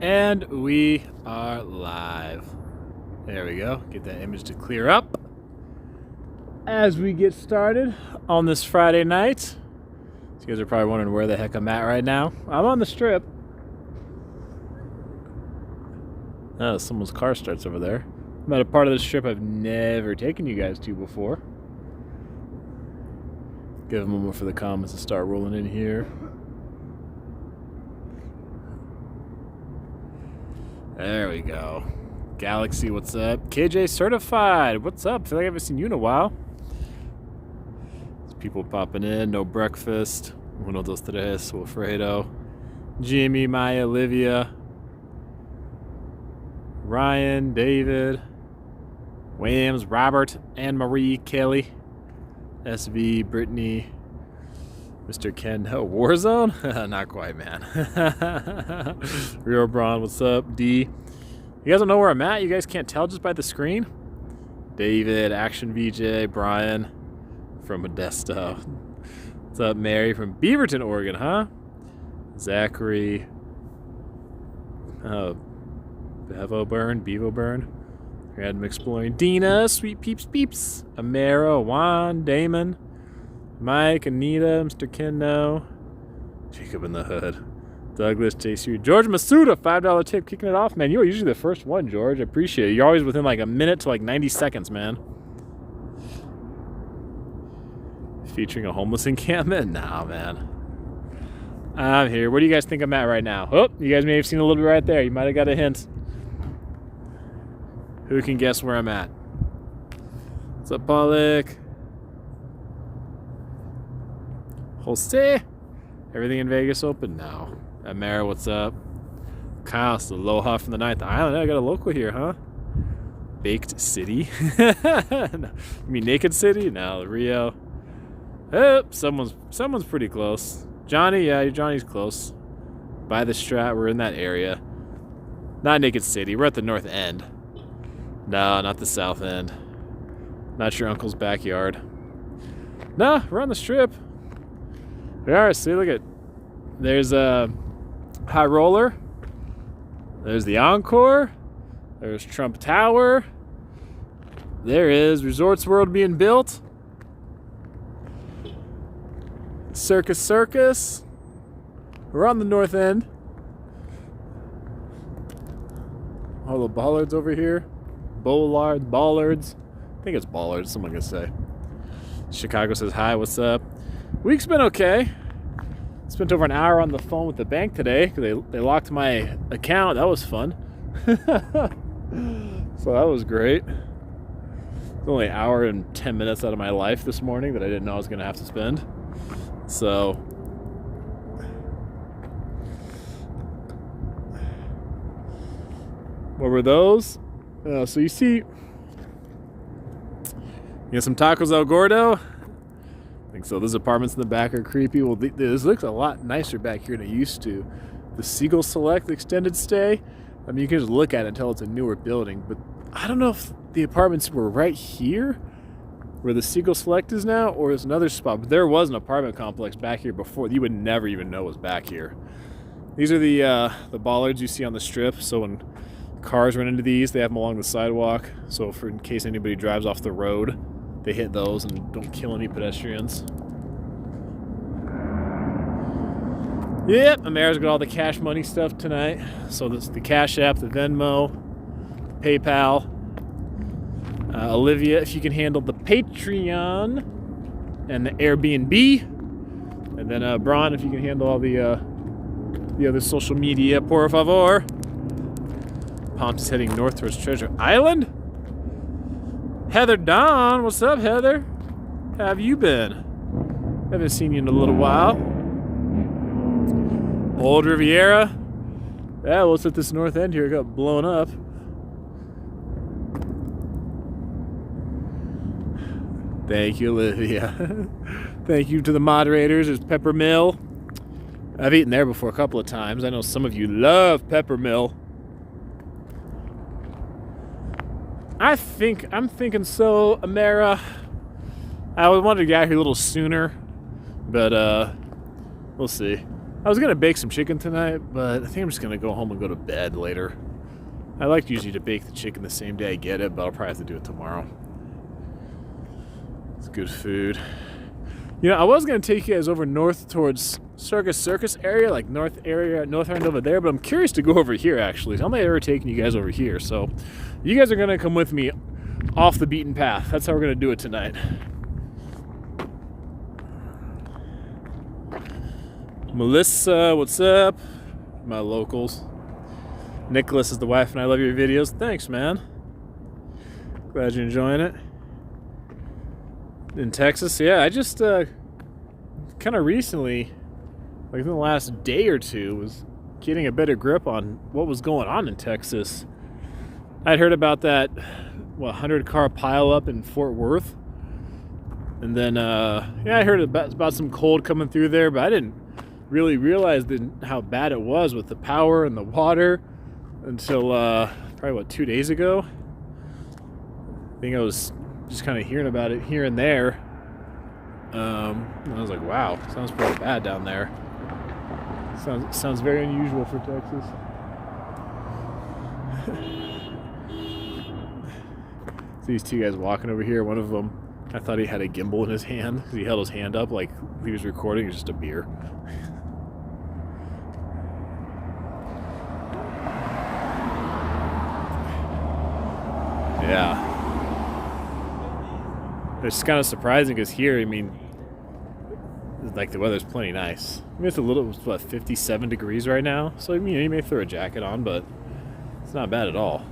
And we are live. There we go. Get that image to clear up. As we get started on this Friday night, you guys are probably wondering where the heck I'm at right now. I'm on the strip. Oh, someone's car starts over there. I'm at a part of the strip I've never taken you guys to before. Give a moment for the comments to start rolling in here. There we go. Galaxy, what's up? KJ Certified, what's up? I feel like I haven't seen you in a while. There's people popping in. No breakfast. Uno, dos, tres. Wilfredo. Jimmy, Maya, Olivia. Ryan, David. Williams, Robert, Anne Marie, Kelly. SV, Brittany. Mr. Ken, oh, Warzone? Not quite, man. Real Braun, what's up? D. You guys don't know where I'm at? You guys can't tell just by the screen? David, Action VJ, Brian from Modesto. What's up, Mary from Beaverton, Oregon, huh? Zachary. Bevo Burn. Random Exploring. Dina, Sweet Peeps Peeps. Amara, Juan, Damon. Mike, Anita, Mr. Kendo, Jacob in the Hood, Douglas, JC, George Masuda, $5 tip, kicking it off, man. You are usually the first one, George. I appreciate it. You're always within like a minute to like 90 seconds, man. Featuring a homeless encampment? Nah, man. I'm here. Where do you guys think I'm at right now? Oh, you guys may have seen a little bit right there. You might have got a hint. Who can guess where I'm at? What's up, Pollock? Jose, everything in Vegas open now. Amara, what's up? Kyle, it's aloha from the ninth island. I got a local here, huh? Baked City. You mean Naked City? No, Rio. Oh, someone's pretty close. Johnny, yeah, Johnny's close. By the Strat, we're in that area. Not Naked City. We're at the north end. No, not the south end. Not your uncle's backyard. No, we're on the strip. We are. See, look at. There's a High Roller. There's the Encore. There's Trump Tower. There is Resorts World being built. Circus. We're on the north end. All the bollards over here. Bollards. I think it's bollards, someone can say. Chicago says hi, what's up? Week's been okay. Spent over an hour on the phone with the bank today because they locked my account. That was fun. So that was great. It's only an hour and 10 minutes out of my life this morning that I didn't know I was going to have to spend. So what were those? So you see, some tacos El Gordo. I think so. Those apartments in the back are creepy. Well, this looks a lot nicer back here than it used to. The Seagull Select extended stay. I mean, you can just look at it and tell it's a newer building. But I don't know if the apartments were right here, where the Seagull Select is now, or it's another spot. But there was an apartment complex back here before that you would never even know was back here. These are the bollards you see on the strip. So when cars run into these, they have them along the sidewalk. So in case anybody drives off the road, they hit those and don't kill any pedestrians. Yep, Amara's got all the cash money stuff tonight. So this the CashApp, the Venmo, PayPal. Olivia, if you can handle the Patreon and the Airbnb. And then Braun, if you can handle all the other social media, por favor. Ponce is heading north towards Treasure Island. Heather Dawn, what's up, Heather? How have you been? Haven't seen you in a little while. Old Riviera. Yeah, well, it's at this north end here. It got blown up. Thank you, Olivia. Thank you to the moderators. There's Pepper Mill. I've eaten there before a couple of times. I know some of you love Pepper Mill. I'm thinking so, Amara. I wanted to get out here a little sooner, but we'll see. I I was gonna bake some chicken tonight, but I think I'm just gonna go home and go to bed later. I like usually to bake the chicken the same day I get it, but I'll probably have to do it tomorrow. It's good food. You know, I was gonna take you guys over north towards Circus area, like north end over there, but I'm curious to go over here actually. How am I ever taking you guys over here? So you guys are gonna come with me off the beaten path. That's how we're gonna do it tonight. Melissa, what's up? My locals. Nicholas is the wife, and I love your videos. Thanks, man. Glad you're enjoying it. In Texas, yeah, I just kind of recently, like in the last day or two, was getting a better grip on what was going on in Texas. I'd heard about that 100-car pileup in Fort Worth, and then yeah, I heard about some cold coming through there, but I didn't really realize how bad it was with the power and the water until probably 2 days ago. I think I was just kind of hearing about it here and there. And I was like, wow, sounds pretty bad down there. Sounds very unusual for Texas. These two guys walking over here. One of them, I thought he had a gimbal in his hand. He held his hand up like he was recording. It was just a beer. Yeah. It's kind of surprising because here, I mean, like the weather's plenty nice. I mean, it's a little, 57 degrees right now. So, I mean, you may throw a jacket on, but it's not bad at all.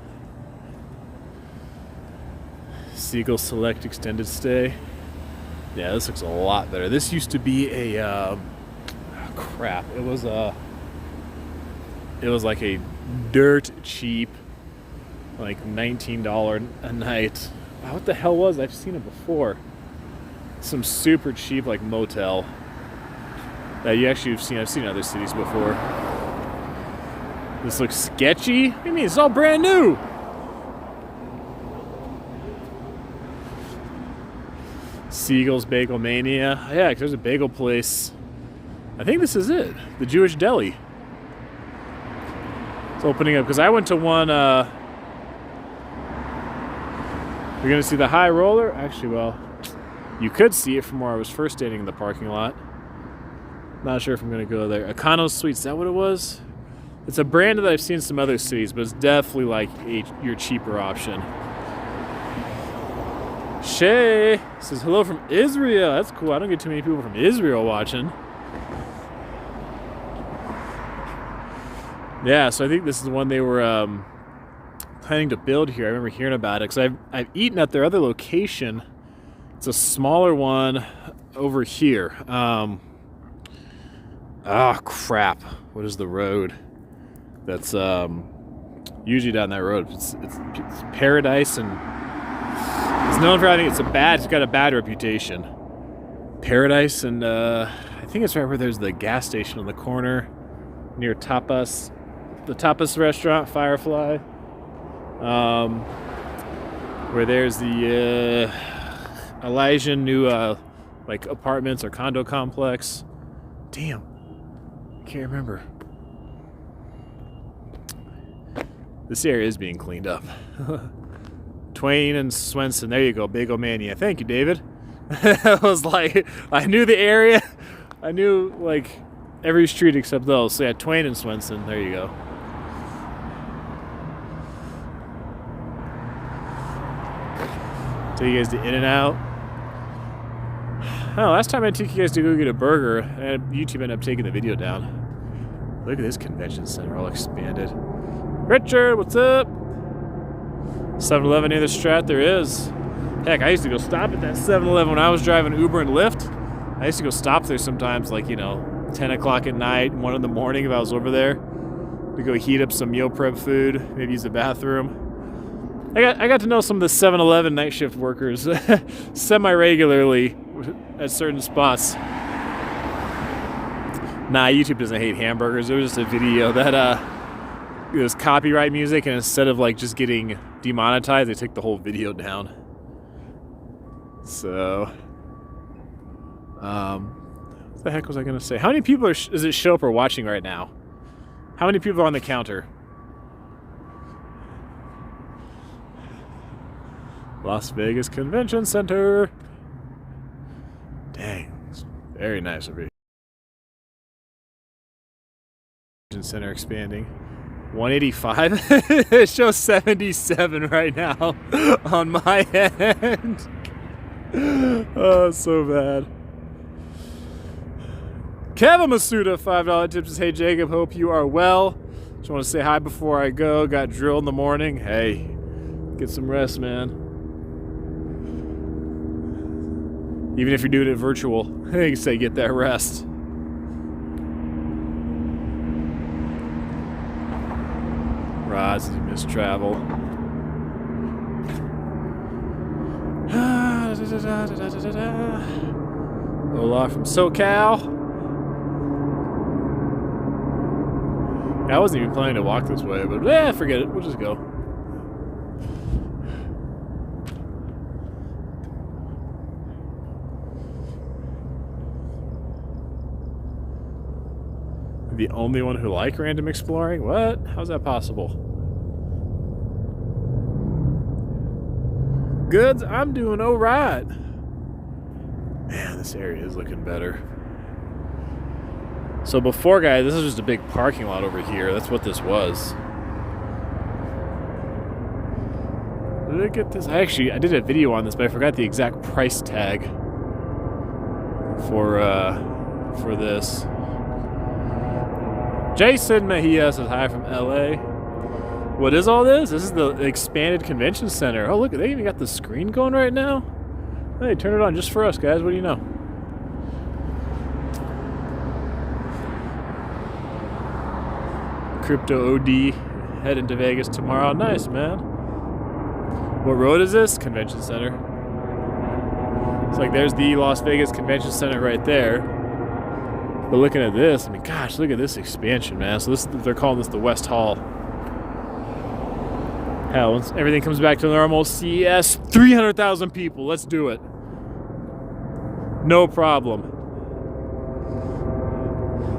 Seagull Select Extended Stay. Yeah, this looks a lot better. This used to be a, crap. It was like a dirt cheap, like $19 a night. What the hell was it? I've seen it before. Some super cheap like motel that you actually have seen. I've seen in other cities before. This looks sketchy. What do you mean? It's all brand new. Siegel's Bagel Mania. Yeah, there's a bagel place. I think this is it. The Jewish Deli. It's opening up because I went to one. You're going to see the High Roller? Actually, well, you could see it from where I was first standing in the parking lot. Not sure if I'm going to go there. Econo Suites, is that what it was? It's a brand that I've seen in some other cities, but it's definitely like your cheaper option. Shay says hello from Israel. That's cool. I don't get too many people from Israel watching. Yeah, so I think this is the one they were planning to build here. I remember hearing about it because I've eaten at their other location. It's a smaller one over here. Crap. What is the road? That's usually down that road. It's Paradise, and it's known for, I think it's got a bad reputation. Paradise, and I think it's right where there's the gas station on the corner near Tapas, the Tapas restaurant, Firefly. Where there's the Elijah new like apartments or condo complex. Damn, I can't remember. This area is being cleaned up. Twain and Swenson. There you go, Bagel Mania. Thank you, David. I was like, I knew the area. I knew like every street except those. So yeah, Twain and Swenson. There you go. Take you guys to In-N-Out. Oh, last time I took you guys to go get a burger, and YouTube ended up taking the video down. Look at this convention center, all expanded. Richard, what's up? 7-Eleven near the Strat, there is. Heck, I used to go stop at that 7-Eleven when I was driving Uber and Lyft. I used to go stop there sometimes, like, 10 o'clock at night, 1 in the morning if I was over there, to go heat up some meal prep food, maybe use the bathroom. I got to know some of the 7-Eleven night shift workers semi-regularly at certain spots. Nah, YouTube doesn't hate hamburgers. There was just a video that it was copyright music, and instead of like just getting demonetized, they took the whole video down. So, What the heck was I going to say? How many people does it show up are watching right now? How many people are on the counter? Las Vegas Convention Center. Dang, it's very nice over here. Convention Center expanding. 185. It shows 77 right now on my end. Oh, so bad. Kevin Masuda, $5 tips says, hey Jacob, hope you are well. Just want to say hi before I go. Got drilled in the morning. Hey, get some rest, man. Even if you're doing it virtual, I think you say get that rest. Rods, you missed travel. Olaf from SoCal. I wasn't even planning to walk this way, but forget it. We'll just go. The only one who like random exploring? What? How's that possible? Goods, I'm doing alright. Man, this area is looking better. So before, guys, this is just a big parking lot over here. That's what this was. Look at this. I did a video on this, but I forgot the exact price tag for this. Jason Mejia says hi from LA. What is all this? This is the expanded convention center. Oh, look, they even got the screen going right now. Hey, turn it on just for us, guys. What do you know? Crypto OD heading to Vegas tomorrow. Nice, man. What road is this? Convention Center. It's like there's the Las Vegas Convention Center right there. But looking at this, I mean, gosh, look at this expansion, man. So they're calling this the West Hall. Hell, once everything comes back to normal, CES, 300,000 people. Let's do it. No problem.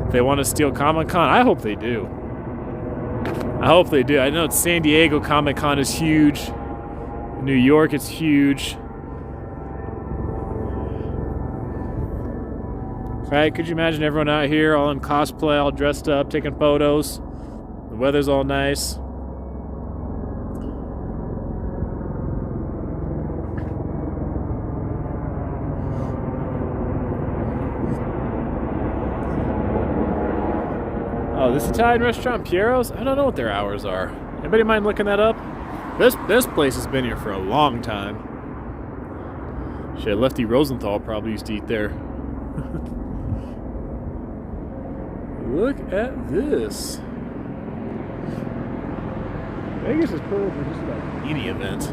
If they want to steal Comic-Con, I hope they do. I hope they do. I know it's San Diego Comic-Con is huge. New York, it's huge. Right? Could you imagine everyone out here all in cosplay, all dressed up, taking photos? The weather's all nice. Oh, this Italian restaurant, Piero's? I don't know what their hours are. Anybody mind looking that up? This place has been here for a long time. Shit, Lefty Rosenthal probably used to eat there. Look at this. Vegas is perfect for just about any event.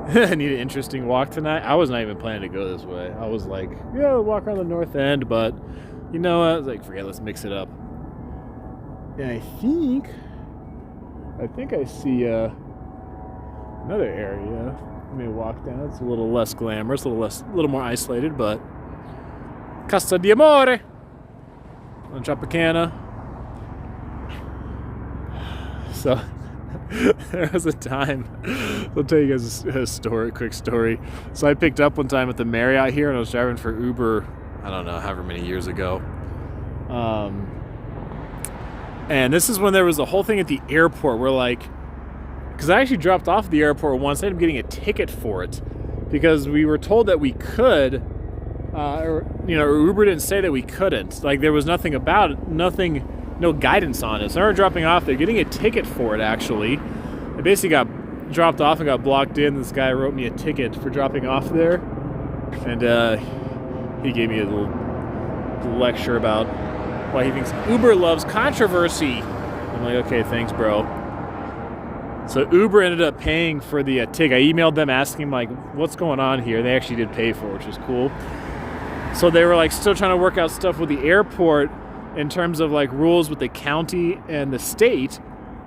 I need an interesting walk tonight. I was not even planning to go this way. I was like, yeah, I'll walk around the north end, but you know what? I was like, forget it, let's mix it up. And I think I see another area. Let me walk down. It's a little less glamorous, a little more isolated, but Casa di Amore on Tropicana. So there was a time, I'll tell you guys a quick story. So I picked up one time at the Marriott here, and I was driving for Uber, I don't know, however many years ago. And this is when there was a whole thing at the airport where, like, because I actually dropped off at the airport once, I ended up getting a ticket for it because we were told that we could, or Uber didn't say that we couldn't. Like, there was nothing about it, no guidance on it. So I remember dropping off there, getting a ticket for it, actually. I basically got dropped off and got blocked in. This guy wrote me a ticket for dropping off there. And he gave me a little lecture about why he thinks Uber loves controversy. I'm like, okay, thanks, bro. So Uber ended up paying for the ticket. I emailed them asking, like, what's going on here? They actually did pay for it, which is cool. So they were, like, still trying to work out stuff with the airport. in terms of like rules with the county and the state,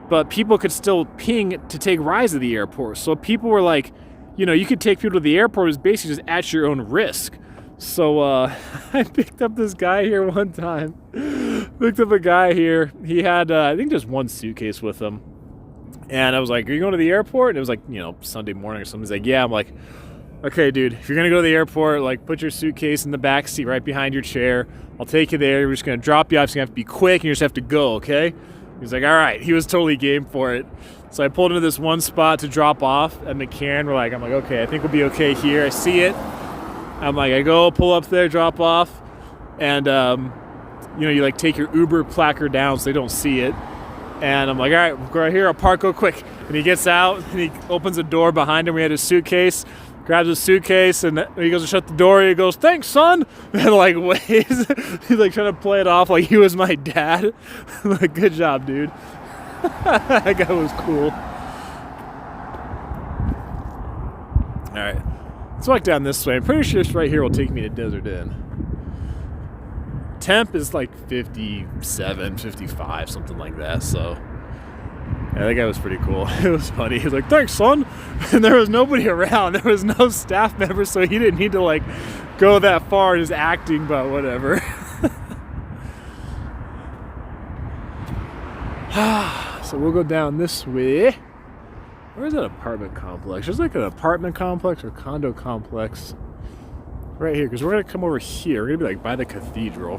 but people could still ping to take rides to the airport. So people were like, you know, you could take people to the airport, it was basically just at your own risk. So I picked up this guy here one time. Picked up a guy here. He had, I think, just one suitcase with him. And I was like, are you going to the airport? And it was like, you know, Sunday morning or something. He's like, yeah. I'm like, okay, dude, if you're going to go to the airport, like, put your suitcase in the back seat right behind your chair. I'll take you there. We're just going to drop you off. It's going to have to be quick, and you just have to go, okay? He's like, all right. He was totally game for it. So I pulled into this one spot to drop off at McCarran. I'm like, okay, I think we'll be okay here. I see it. I'm like, I go, pull up there, drop off. And, you know, you, like, take your Uber placard down so they don't see it. And I'm like, all right, we'll go right here. I'll park, go quick. And he gets out, and he opens a door behind him. We had his suitcase. Grabs his suitcase, and he goes to shut the door. He goes, thanks, son. And like waves. He's like trying to play it off like he was my dad. I'm like, good job, dude. That guy was cool. All right, let's walk down this way. I'm pretty sure this right here will take me to Desert Inn. Temp is like 57, 55, something like that. So yeah, that guy was pretty cool. It was funny. He was like, thanks, son. And there was nobody around. There was no staff member, so he didn't need to like go that far just acting, but whatever. So we'll go down this way. Where is that apartment complex? There's like an apartment complex or condo complex right here, because we're going to come over here. We're going to be like by the cathedral.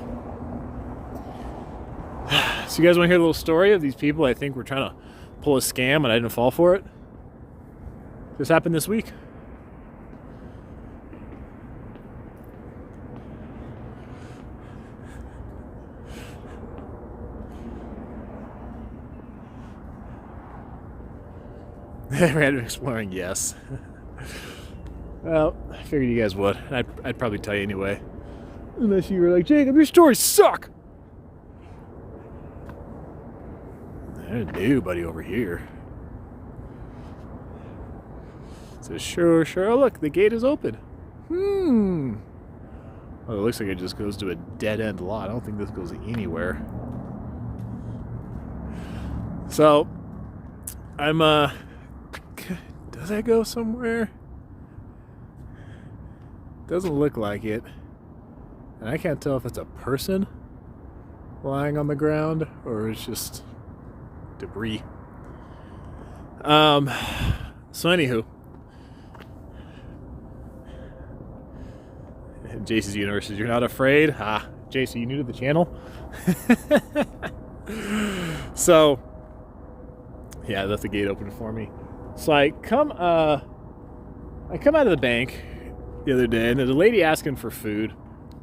So you guys want to hear a little story of these people I think were trying to pull a scam and I didn't fall for it? This happened this week. Random exploring, yes. Well, I figured you guys would. I'd probably tell you anyway. Unless you were like, Jacob, your stories suck! There's nobody over here. It says, sure. Oh, look, the gate is open. Well, it looks like it just goes to a dead-end lot. I don't think this goes anywhere. So, I'm, does that go somewhere? Doesn't look like it. And I can't tell if it's a person lying on the ground or it's just debris. So anywho, Jason's Universe says, you're not afraid? Jason, you new to the channel? So, yeah, I left the gate open for me. So I come out of the bank the other day, and there's a lady asking for food,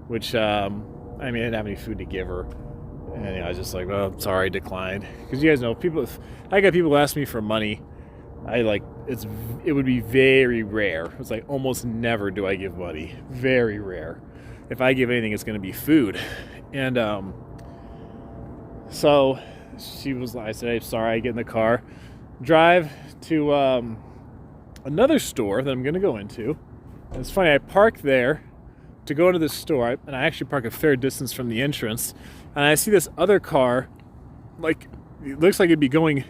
which, I didn't have any food to give her. And I was just like, well, sorry, declined. Because you guys know, I got people ask me for money. It would be very rare. It's like almost never do I give money. Very rare. If I give anything, it's going to be food. And so I said, I'm sorry, I get in the car, drive to another store that I'm going to go into. And it's funny, I park there to go into this store, and I actually park a fair distance from the entrance, and I see this other car, like, it looks like it'd be going,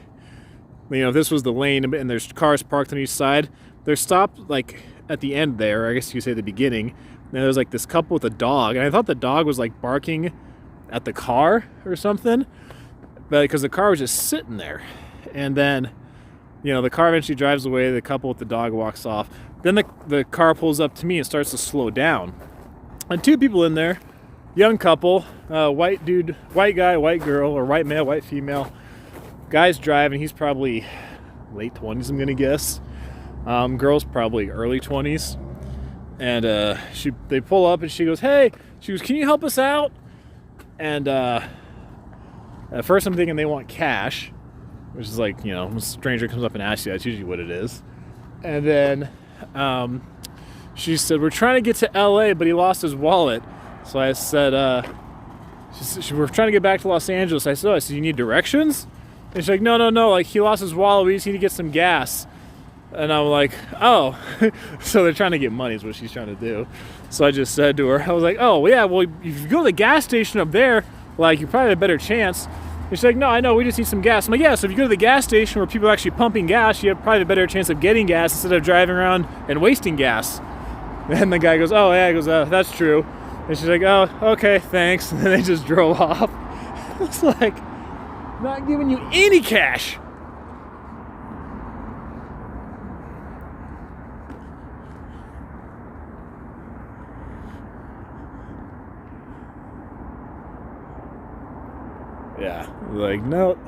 you know, if this was the lane, and there's cars parked on each side, they're stopped, like, at the end there, I guess you could say the beginning, and there's, like, this couple with a dog, and I thought the dog was, like, barking at the car or something, but because the car was just sitting there, and then, you know, the car eventually drives away, the couple with the dog walks off, then the car pulls up to me and starts to slow down. And two people in there, young couple, white dude, white guy, white girl, or white male, white female. Guy's driving, he's probably late 20s, I'm going to guess. Girl's probably early 20s. And they pull up and she goes, hey, can you help us out? And at first I'm thinking they want cash, which is like, you know, when a stranger comes up and asks you, that's usually what it is. And then she said, we're trying to get to LA, but he lost his wallet. So I said, we're trying to get back to Los Angeles. I said, you need directions? And she's like, no, like he lost his wallet, we just need to get some gas. And I'm like, oh. So they're trying to get money is what she's trying to do. So I just said to her, I was like, oh, yeah, well, if you go to the gas station up there, Like, you probably have a better chance. And she's like, no, I know, we just need some gas. I'm like, yeah, so if you go to the gas station where people are actually pumping gas, you have probably a better chance of getting gas instead of driving around and wasting gas. And the guy goes, oh, yeah, he goes, that's true. And she's like, oh, okay, thanks. And then they just drove off. It's like, not giving you any cash. Yeah, like, no.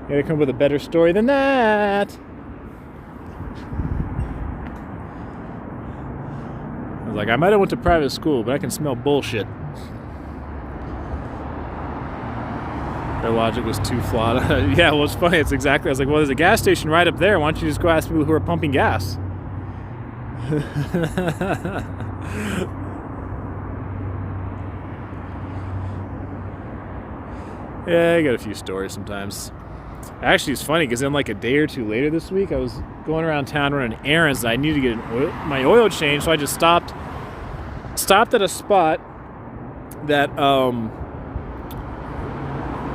You gotta come up with a better story than that. I was like, I might have went to private school, but I can smell bullshit. Their logic was too flawed. Yeah, well, it's funny. It's exactly. I was like, well, there's a gas station right up there. Why don't you just go ask people who are pumping gas? Yeah, I got a few stories sometimes. Actually, it's funny because then like a day or two later this week, I was going around town running errands and I needed to get my oil changed, so I just stopped at a spot that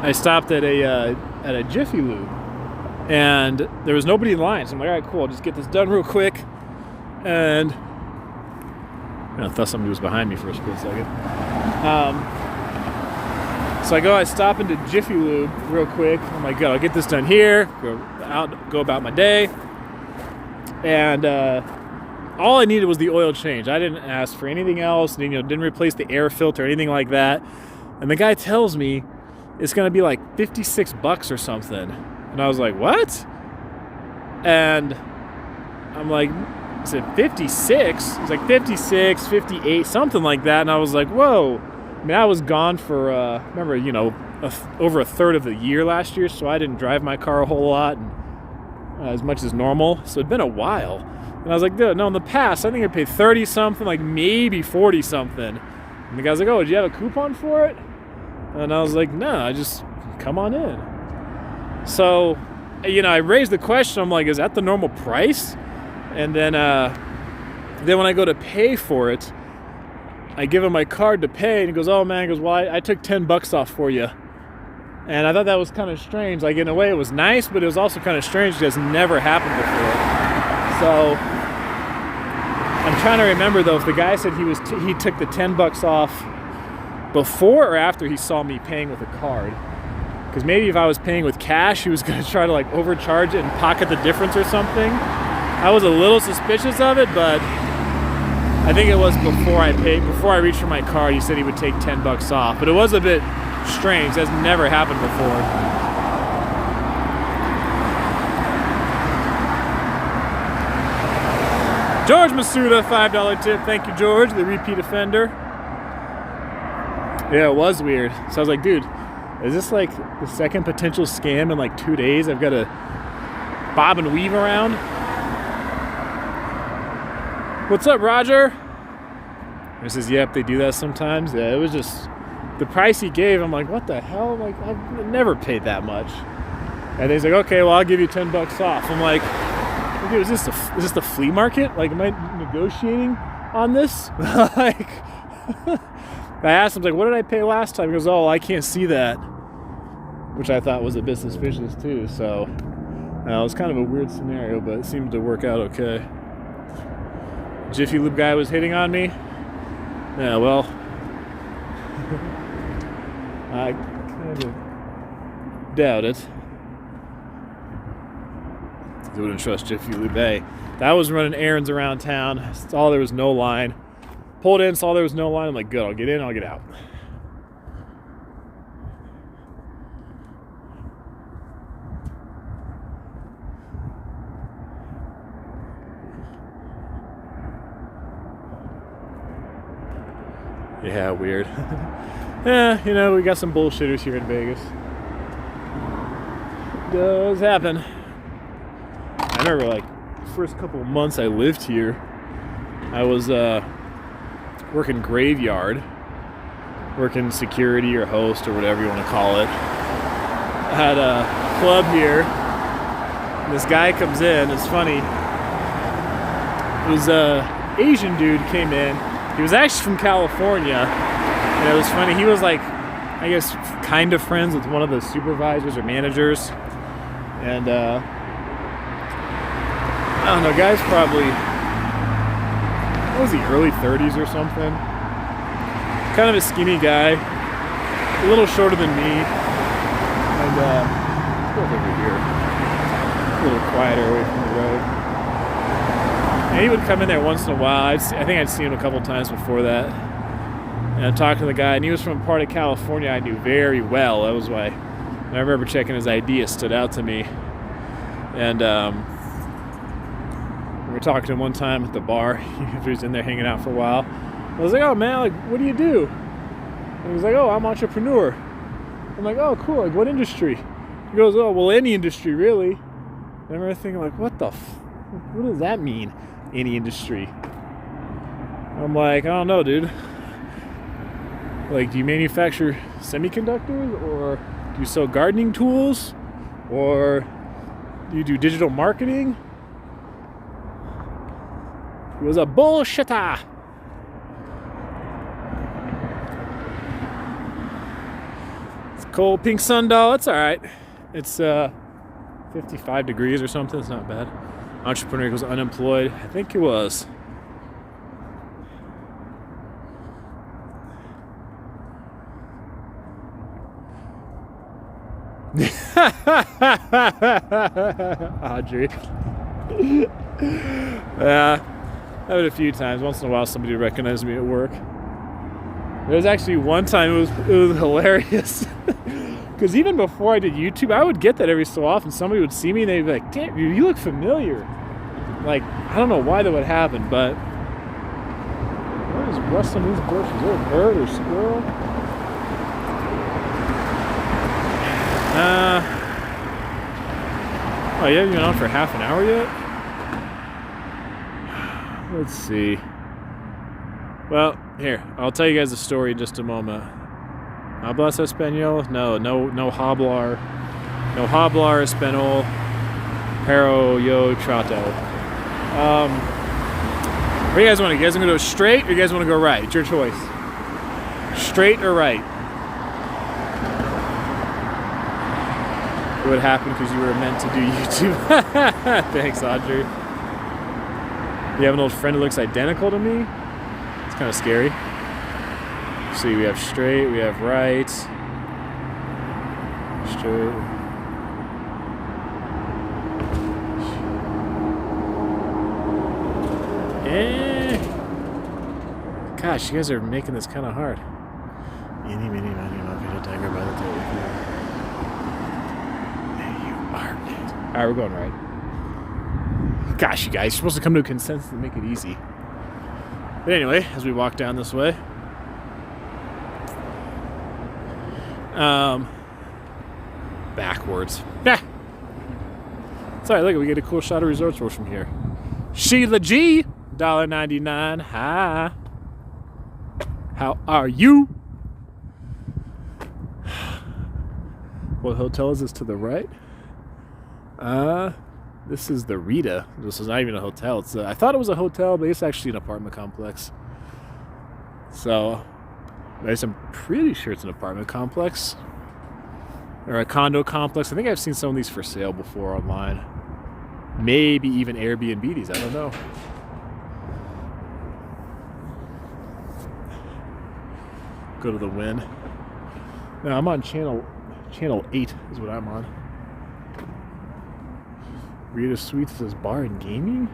I stopped at a Jiffy Lube, and there was nobody in line. So I'm like, all right, cool, I'll just get this done real quick. And I thought somebody was behind me for a split second. So I stop into Jiffy Lube real quick. I'm like, I'll get this done here, go about my day. And all I needed was the oil change. I didn't ask for anything else. Didn't replace the air filter or anything like that. And the guy tells me it's gonna be like $56 or something. And I was like, what? And I'm like, is it 56? It's like 56, 58, something like that. And I was like, whoa. I mean, I was gone for, remember, over a third of the year last year, so I didn't drive my car a whole lot, and, as much as normal. So it'd been a while. And I was like, no, in the past, I think I paid 30-something, like maybe 40-something. And the guy's like, oh, did you have a coupon for it? And I was like, no, I just come on in. So, I raised the question. I'm like, is that the normal price? And then when I go to pay for it, I give him my card to pay, and he goes, oh man, he goes, well, I took $10 off for you. And I thought that was kind of strange. Like, in a way, it was nice, but it was also kind of strange because it's never happened before. So I'm trying to remember, though, if the guy said he took the $10 off before or after he saw me paying with a card. Because maybe if I was paying with cash, he was going to try to, like, overcharge it and pocket the difference or something. I was a little suspicious of it, but I think it was before I reached for my card, he said he would take $10 off. But it was a bit strange. That's never happened before. George Masuda, $5 tip. Thank you, George, the repeat offender. Yeah, it was weird. So I was like, dude, is this like the second potential scam in like 2 days? I've got to bob and weave around. What's up, Roger? He says, yep, they do that sometimes. Yeah, it was just the price he gave. I'm like, what the hell? Like, I've never paid that much. And he's like, okay, well, I'll give you $10 off. I'm like, dude, is this the flea market? Like, am I negotiating on this? Like, I asked him, like, what did I pay last time? He goes, oh, I can't see that, which I thought was a bit suspicious too. So it was kind of a weird scenario, but it seemed to work out okay. Jiffy Lube guy was hitting on me. Yeah, well, I kind of doubt it. I wouldn't trust Jiffy Lube. Hey, that was running errands around town. Saw there was no line. Pulled in, saw there was no line. I'm like, good, I'll get in, I'll get out. Yeah, weird. Yeah, we got some bullshitters here in Vegas. It does happen. I remember, like, the first couple of months I lived here, I was working graveyard, working security or host or whatever you want to call it. I had a club here, and this guy comes in. It's funny. It was an Asian dude came in. He was actually from California, And it was funny. He was like, I guess, kind of friends with one of the supervisors or managers. And I don't know, guy's probably, what was he, early 30s or something? Kind of a skinny guy, a little shorter than me. And let's go over here, a little quieter away from the road. And he would come in there once in a while. I think I'd seen him a couple times before that. And I'm talking to the guy, and he was from a part of California I knew very well. That was why. And I remember checking his ID. It stood out to me. And we were talking to him one time at the bar. He was in there hanging out for a while. I was like, oh, man, like, what do you do? And he was like, oh, I'm an entrepreneur. I'm like, oh, cool. Like, what industry? He goes, oh, well, any industry, really. And I remember thinking, like, what does that mean, any industry? I'm like, I don't know, dude. Like, do you manufacture semiconductors, or do you sell gardening tools, or do you do digital marketing? He was a bullshitter. It's a cold pink sundial. It's all right. It's 55 degrees or something. It's not bad. Entrepreneur was unemployed. I think it was. Audrey. Yeah, I had a few times. Once in a while, somebody would recognize me at work. There was actually one time it was hilarious. Because even before I did YouTube, I would get that every so often. Somebody would see me and they'd be like, damn, you look familiar. Like, I don't know why that would happen, but what is rustling these bushes? Is there a bird or squirrel? Oh, you haven't been on for half an hour yet? Let's see. Well, here, I'll tell you guys a story in just a moment. ¿Hablas español? No hablar. No hablar español, pero yo trato. Where do you guys want to go? You guys want to go straight or you guys want to go right? It's your choice. Straight or right? What happened because you were meant to do YouTube. Thanks, Audrey. You have an old friend who looks identical to me? It's kind of scary. See, we have straight, we have right. Straight. Gosh, you guys are making this kind of hard. Eeny, meeny, miny, moe, get a tiger by the tail. Alright, we're going right. Gosh, you guys, you're supposed to come to a consensus and make it easy. But anyway, as we walk down this way, backwards. Yeah. Sorry, look, we get a cool shot of Resorts World from here. Sheila G, $1.99. Hi. How are you? What hotel is this to the right? This is the Rita. This is not even a hotel. It's I thought it was a hotel, but it's actually an apartment complex. So, I'm pretty sure it's an apartment complex. Or a condo complex. I think I've seen some of these for sale before online. Maybe even Airbnb these. I don't know. Go to the Wynn. No, I'm on channel 8 is what I'm on. Rita Suites says bar and gaming?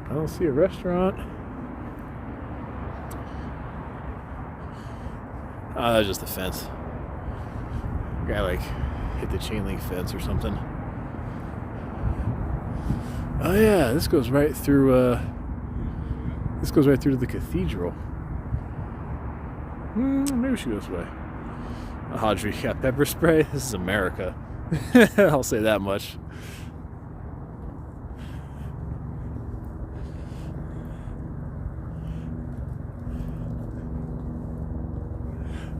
I don't see a restaurant. Oh, that was just the fence. Guy like hit the chain link fence or something. Oh yeah, this goes right through to the cathedral. Maybe we should go this way. Audrey got pepper spray. This is America. I'll say that much.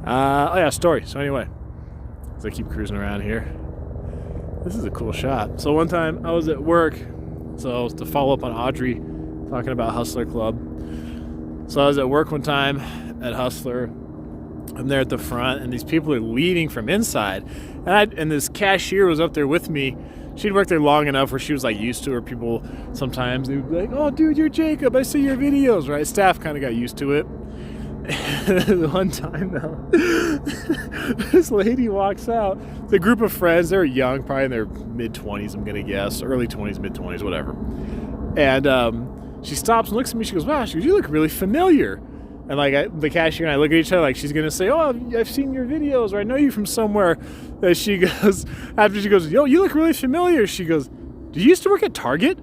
Oh yeah, story. So anyway, as I keep cruising around here, this is a cool shot. So one time I was at work, so to follow up on Audrey talking about Hustler Club, So I was at work one time at Hustler. I'm there at the front, and these people are leaving from inside. And this cashier was up there with me. She'd worked there long enough where she was like used to her. People sometimes they would be like, "Oh, dude, you're Jacob. I see your videos." Right? Staff kind of got used to it. One time though, this lady walks out. It's a group of friends. They're young, probably in their mid-20s, I'm gonna guess, early 20s, mid-20s, whatever. And she stops and looks at me. She goes, "Wow," she goes, "You look really familiar." And like the cashier and I look at each other like she's gonna say, "Oh, I've seen your videos," or "I know you from somewhere." And she goes, after she goes, "Yo, you look really familiar." She goes, "Do you used to work at Target?"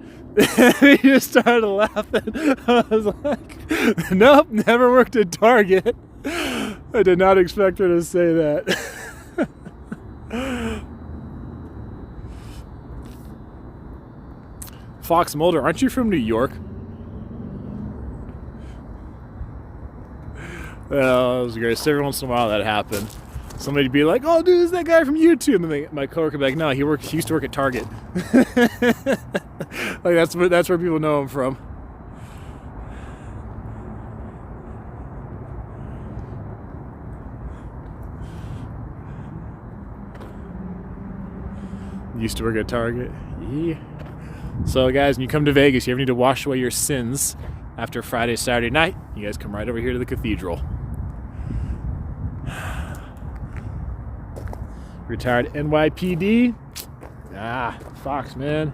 We just started laughing. I was like, "Nope, never worked at Target." I did not expect her to say that. Fox Mulder, aren't you from New York? That was great. So every once in a while that happened. Somebody'd be like, "Oh, dude, is that guy from YouTube?" And my coworker would be like, "No, he used to work at Target." Like that's where people know him from. Used to work at Target. Yeah. So guys, when you come to Vegas, you ever need to wash away your sins after Friday, Saturday night, you guys come right over here to the cathedral. Retired NYPD. Fox, man.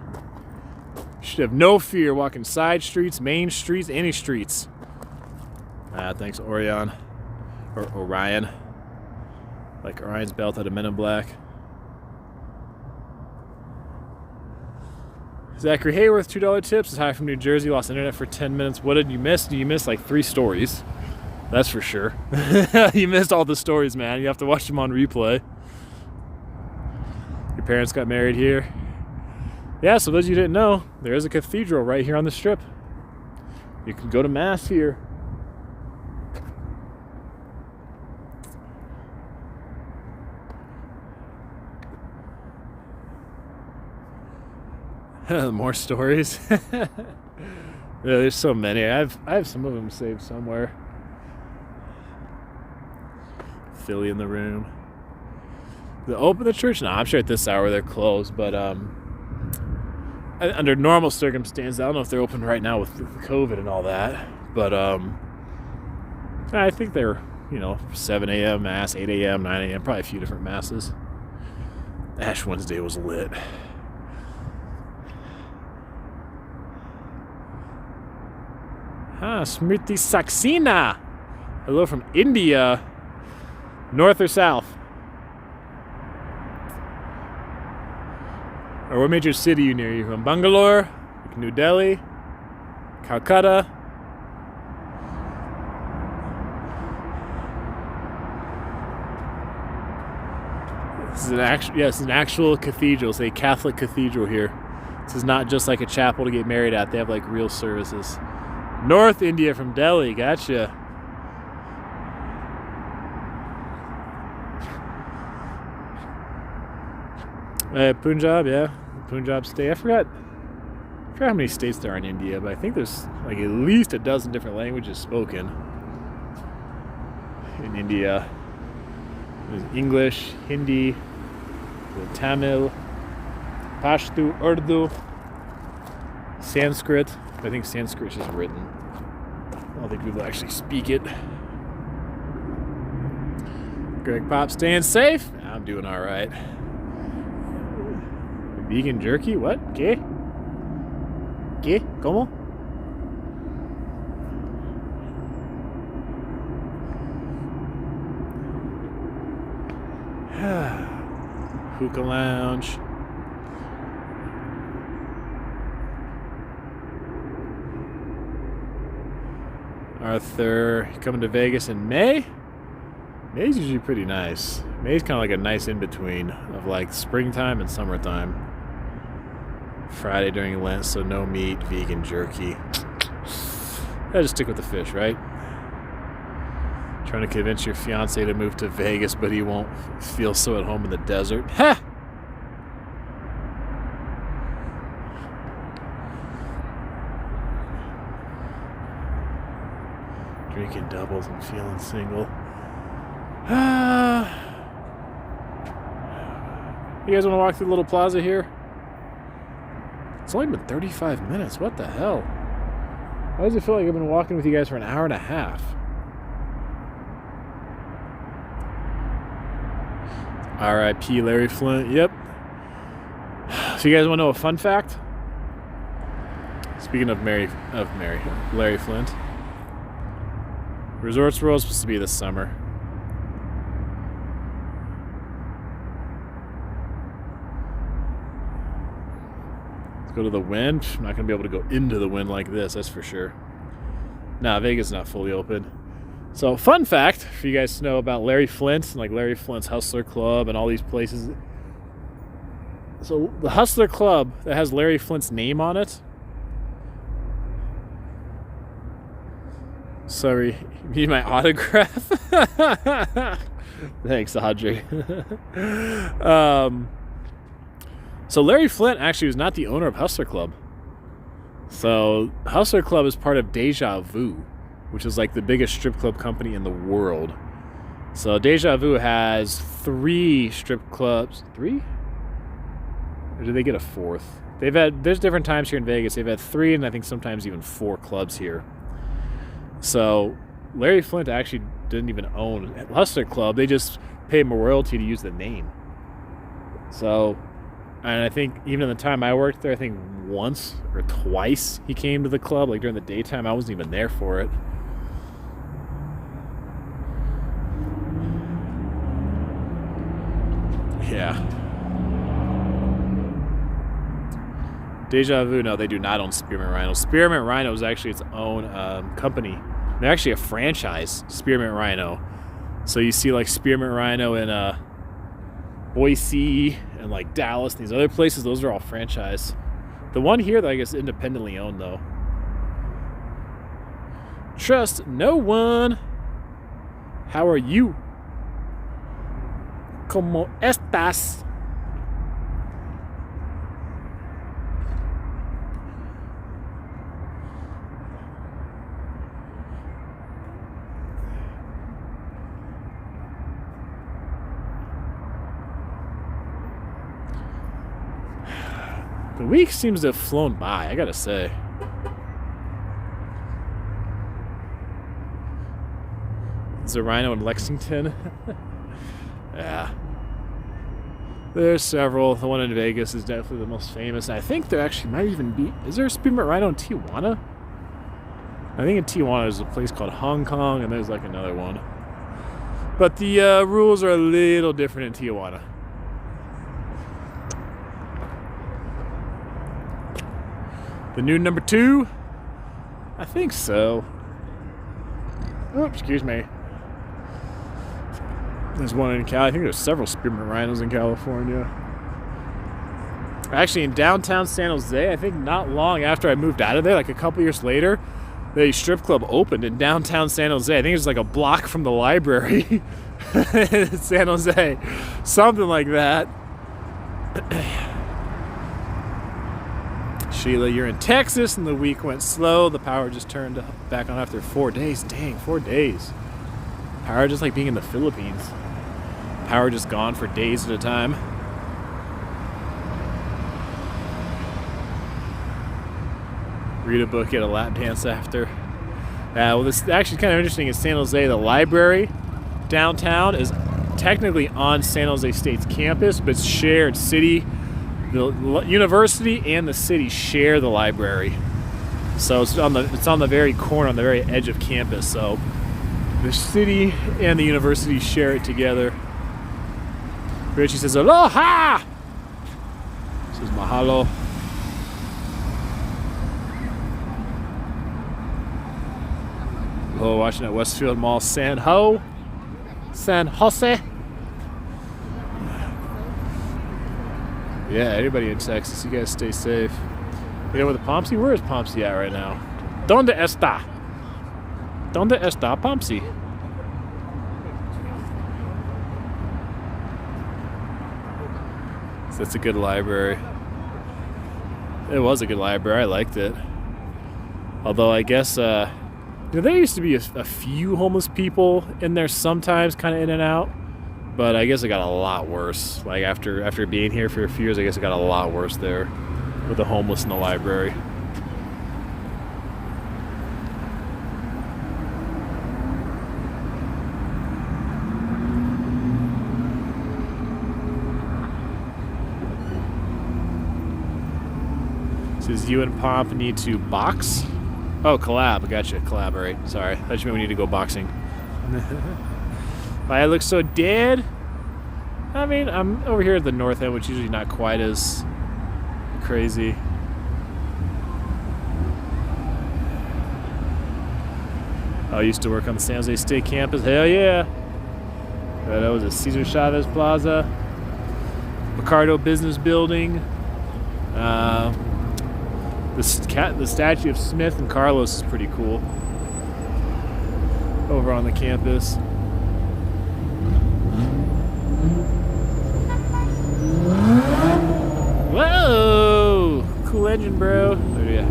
You should have no fear walking side streets, main streets, any streets. Thanks, Orion. Or Orion. Like Orion's belt out of Men in Black. Zachary Hayworth, $2 tips. Is hi from New Jersey. Lost internet for 10 minutes. What did you miss? You missed like 3 stories. That's for sure. You missed all the stories, man. You have to watch them on replay. Your parents got married here. Yeah, so those of you who didn't know, there is a cathedral right here on the Strip. You can go to Mass here. More stories. Yeah, there's so many. I have some of them saved somewhere. Philly in the room. They open the church? No, I'm sure at this hour they're closed, but under normal circumstances, I don't know if they're open right now with COVID and all that, but I think they're, 7 a.m. Mass, 8 a.m., 9 a.m., probably a few different Masses. Ash Wednesday was lit. Smriti Saxena. Hello from India. North or south? Or what major city you near? You from Bangalore, New Delhi, Calcutta? This is an actual cathedral. It's a Catholic cathedral here. This is not just like a chapel to get married at. They have like real services. North India from Delhi, gotcha. Punjab, yeah. Punjab state. I forgot how many states there are in India, but I think there's like at least a dozen different languages spoken in India. There's English, Hindi, Tamil, Pashto, Urdu, Sanskrit. I think Sanskrit is just written. I don't think people actually speak it. Greg Pop, staying safe? I'm doing all right. Vegan jerky? What? ¿Qué? ¿Qué? ¿Cómo? Hookah Lounge. Arthur, coming to Vegas in May? May's usually pretty nice. May's kind of like a nice in-between of like springtime and summertime. Friday during Lent, so no meat, vegan jerky. I just stick with the fish, right? Trying to convince your fiance to move to Vegas, but he won't feel so at home in the desert. Ha! drinking doubles and feeling single. You guys want to walk through the little plaza here? It's only been 35 minutes. What the hell? Why does it feel like I've been walking with you guys for an hour and a half? R.I.P. Larry Flint. Yep. So you guys want to know a fun fact? Speaking of Larry Flint. Resorts World is supposed to be this summer. Let's go to the wind. I'm not going to be able to go into the wind like this, that's for sure. Nah, Vegas is not fully open. So, fun fact for you guys to know about Larry Flint and like Larry Flint's Hustler Club and all these places. So, the Hustler Club that has Larry Flint's name on it. Sorry, you need my autograph? Thanks, Audrey. So Larry Flint actually was not the owner of Hustler Club. So Hustler Club is part of Deja Vu, which is like the biggest strip club company in the world. So Deja Vu has 3 strip clubs. 3? Or did they get a 4th? There's different times here in Vegas. They've had 3 and I think sometimes even 4 clubs here. So Larry Flint actually didn't even own Hustler Club. They just paid him a royalty to use the name. So, and I think even in the time I worked there, I think once or twice he came to the club, like during the daytime. I wasn't even there for it. Yeah. Deja Vu, no, they do not own Spearmint Rhino. Spearmint Rhino is actually its own company. They're actually a franchise, Spearmint Rhino. So you see like Spearmint Rhino in Boise and like Dallas and these other places, those are all franchise. The one here that I guess is independently owned though. Trust no one. How are you? ¿Cómo estás? The week seems to have flown by, I gotta say. Is there a Rhino in Lexington? Yeah. There's several. The one in Vegas is definitely the most famous. I think there actually might even be... Is there a Spearmint Rhino in Tijuana? I think in Tijuana there's a place called Hong Kong, and there's like another one. But the rules are a little different in Tijuana. The new number 2? I think so. Oh, excuse me. There's one in Cali. I think there's several Spearmint Rhinos in California. Actually, in downtown San Jose, I think not long after I moved out of there, like a couple years later, the strip club opened in downtown San Jose. I think it was like a block from the library in San Jose. Something like that. Sheila, you're in Texas, and the week went slow. The power just turned back on after 4 days. Dang, 4 days. Power just like being in the Philippines. Power just gone for days at a time. Read a book, get a lap dance after. Well, this is actually kind of interesting. In San Jose, the library downtown is technically on San Jose State's campus, but it's shared city. The university and the city share the library, so it's on the very corner, on the very edge of campus. So the city and the university share it together. Richie says aloha. Says mahalo. Oh, watching at Westfield Mall, San Jose. Yeah, everybody in Texas, you guys stay safe. You know where the Pomsey? Where is Pomsey at right now? ¿Dónde está? ¿Dónde está Pomsey? So that's a good library. It was a good library. I liked it. Although I guess You know, there used to be a few homeless people in there sometimes, kind of in and out. But I guess it got a lot worse. Like after being here for a few years, I guess it got a lot worse there with the homeless in the library. Says you and Pomp need to box. Oh, collab. Gotcha. Collaborate. Sorry. That just meant we need to go boxing. Why I look so dead? I mean, I'm over here at the north end, which is usually not quite as crazy. I used to work on the San Jose State campus. Hell yeah. That was a Cesar Chavez Plaza. Picardo Business Building. The statue of Smith and Carlos is pretty cool. Over on the campus. Whoa! Cool engine, bro. Oh, yeah.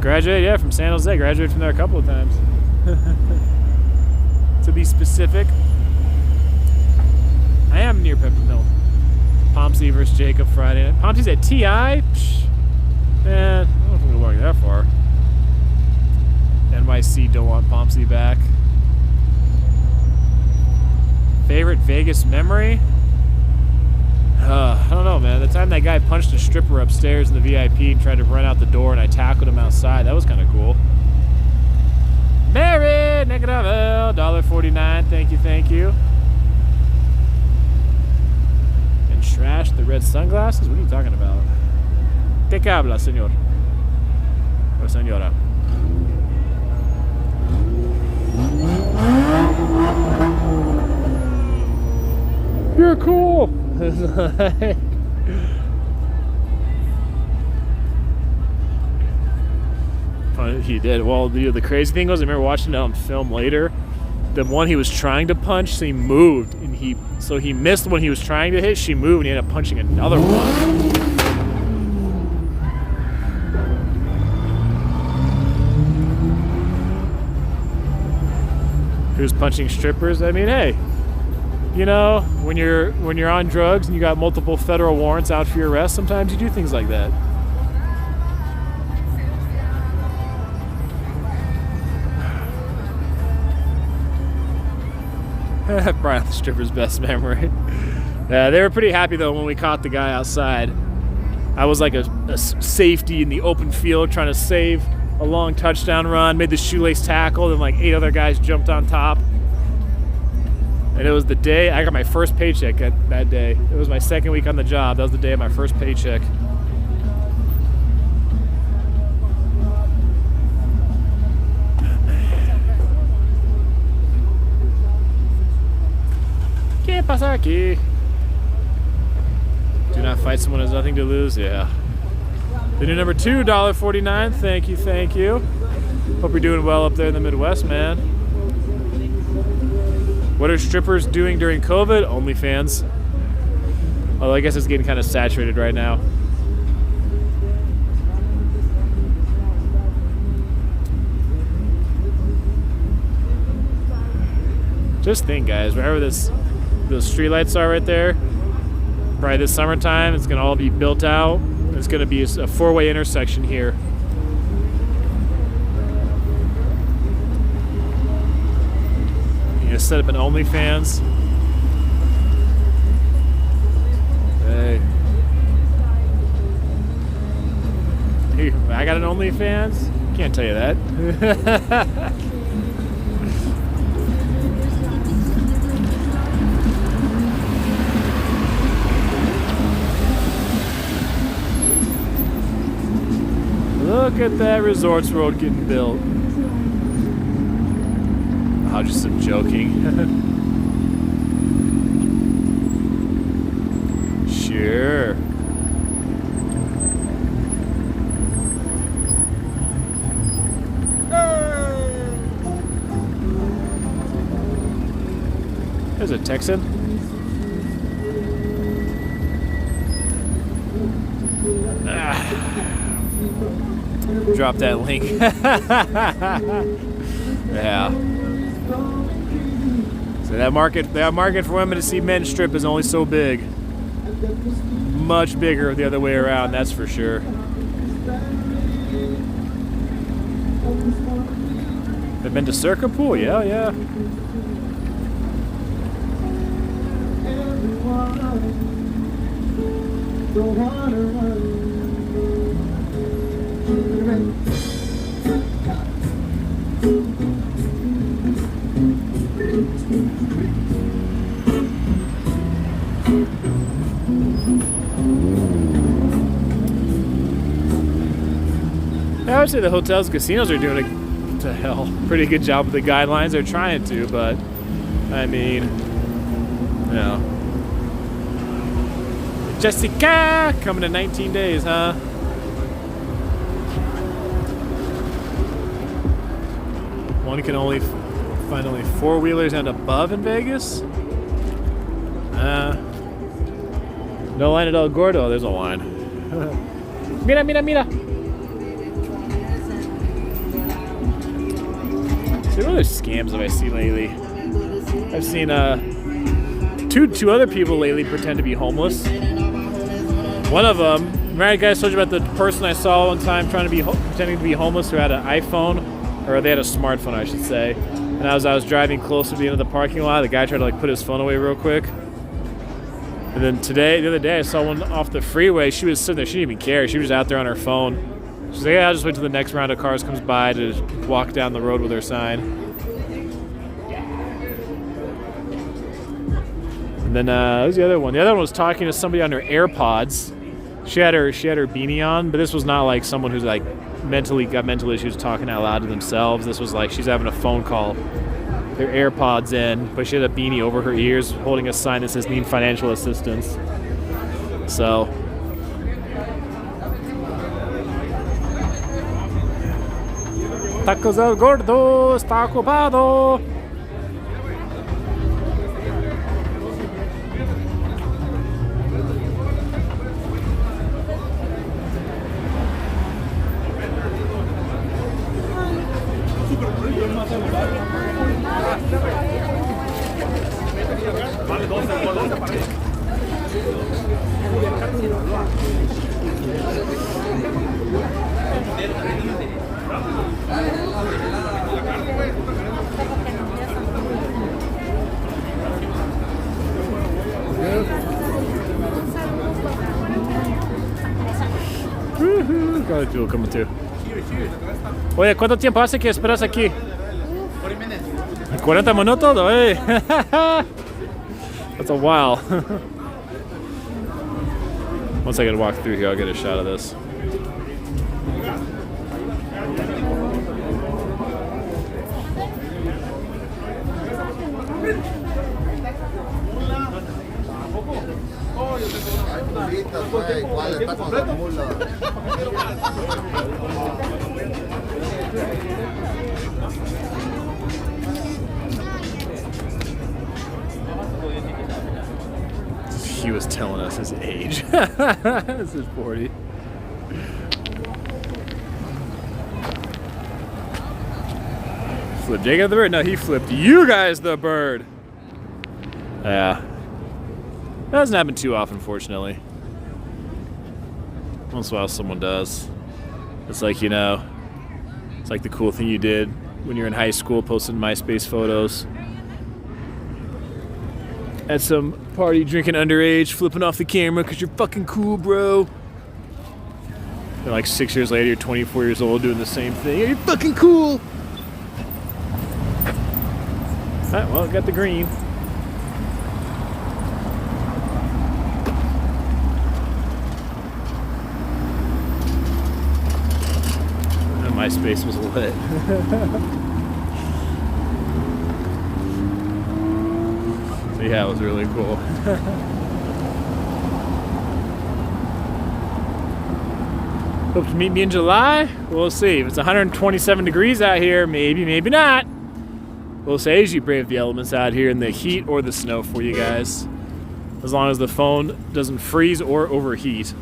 Graduated, yeah, from San Jose. Graduated from there a couple of times. To be specific. I am near Peppermill. Pompsy versus Jacob Friday night. Pompsy's at TI? Psh, man, I don't know if we're going that far. NYC don't want Pompsy back. Favorite Vegas memory? I don't know, man. The time that guy punched a stripper upstairs in the VIP and tried to run out the door and I tackled him outside, that was kind of cool. Mary, negative L, $1.49. Thank you, thank you. And trash the red sunglasses? What are you talking about? ¿Qué habla, señor? O señora? You're cool. He did. Well, the crazy thing was, I remember watching it on film later. The one he was trying to punch, so he moved, and he missed when he was trying to hit. She moved, and he ended up punching another one. Who's punching strippers? I mean, hey, you know, when you're on drugs and you got multiple federal warrants out for your arrest, sometimes you do things like that. Brian the stripper's best memory. Yeah, they were pretty happy though when we caught the guy outside. I was like a safety in the open field trying to save a long touchdown run, made the shoelace tackle, and like 8 other guys jumped on top. And it was the day I got my first paycheck that day. It was my second week on the job. That was the day of my first paycheck. ¿Qué pasa aquí? Do not fight someone who has nothing to lose. Yeah. The new number 2, $1.49. Thank you, thank you. Hope you're doing well up there in the Midwest, man. What are strippers doing during COVID? OnlyFans. Although I guess it's getting kind of saturated right now. Just think, guys, wherever those streetlights are right there, probably this summertime, it's going to all be built out. It's going to be a 4-way intersection here. You know, set up an OnlyFans. Hey. Hey, I got an OnlyFans? Can't tell you that. Look at that Resorts World getting built. Oh, just some joking. Sure. There's a Texan. Drop that link. Yeah. So that market for women to see men strip is only so big. Much bigger the other way around, that's for sure. They've been to Circa Pool? Yeah, yeah. I would say the hotels and casinos are doing pretty good job with the guidelines. They're trying to, but I mean, you know. Jessica coming in 19 days, huh? One can only find only four-wheelers and above in Vegas. No line at El Gordo. There's a line. Mira, mira, mira. See, what other scams have I seen lately? I've seen two other people lately pretend to be homeless. One of them, remember guys told you about the person I saw one time pretending to be homeless who had an iPhone, or they had a smartphone, I should say. And as I was driving close to the end of the parking lot, the guy tried to like put his phone away real quick. And then the other day, I saw one off the freeway. She was sitting there. She didn't even care. She was out there on her phone. She's like, yeah, I'll just wait till the next round of cars comes by to walk down the road with her sign. And then who's the other one? The other one was talking to somebody on her AirPods. She had her beanie on, but this was not like someone who's like got mental issues talking out loud to themselves. This was like she's having a phone call, their AirPods in, but she had a beanie over her ears, holding a sign that says "Need financial assistance." So. Tacos El Gordo está ocupado. Olha o tio, como tio. Oye, ¿cuánto tiempo hace que esperas aquí? 40 minutos, oye. That's a while. Once I get to walk through here, I'll get a shot of this. He was telling us his age. This is 40. Flipped Jacob the bird? No, he flipped you guys the bird. Yeah. That doesn't happen too often, fortunately. Once in a while someone does. It's like, you know, it's like the cool thing you did when you're in high school, posting MySpace photos. At some party, drinking underage, flipping off the camera because you're fucking cool, bro. And like 6 years later, you're 24 years old doing the same thing. You're fucking cool. Alright, well, got the green. MySpace was lit. So yeah, it was really cool. Hope to meet me in July. We'll see. If it's 127 degrees out here, maybe, maybe not. We'll say as you brave the elements out here in the heat or the snow for you guys. As long as the phone doesn't freeze or overheat.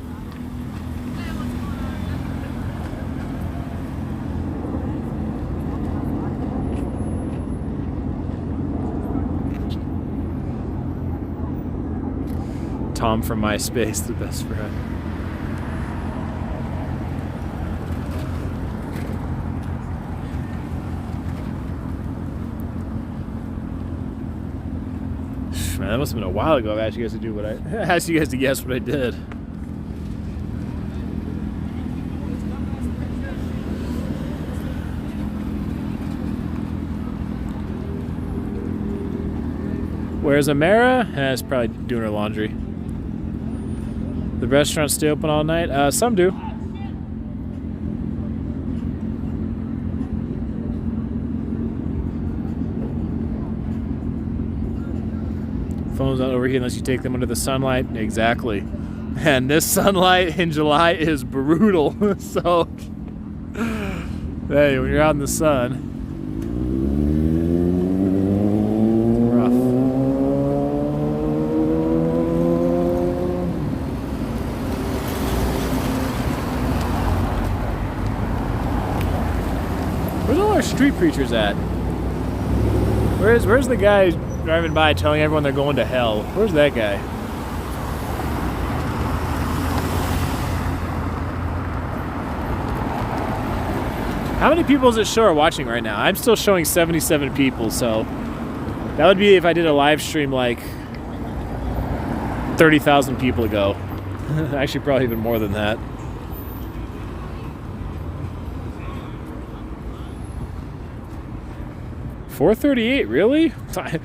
Tom from MySpace, the best friend. Man, that must have been a while ago. I asked you guys to do what I asked you guys to guess what I did. Where's Amara? It's probably doing her laundry. The restaurants stay open all night? Some do. Phones don't overheat unless you take them under the sunlight. Exactly. And this sunlight in July is brutal. So, hey, when you're out in the sun, rough. Where's all our street preachers at? Where's the guy driving by telling everyone they're going to hell? Where's that guy? How many people does it show are watching right now? I'm still showing 77 people, so that would be if I did a live stream like 30,000 people ago. Actually, probably even more than that. $438, really? I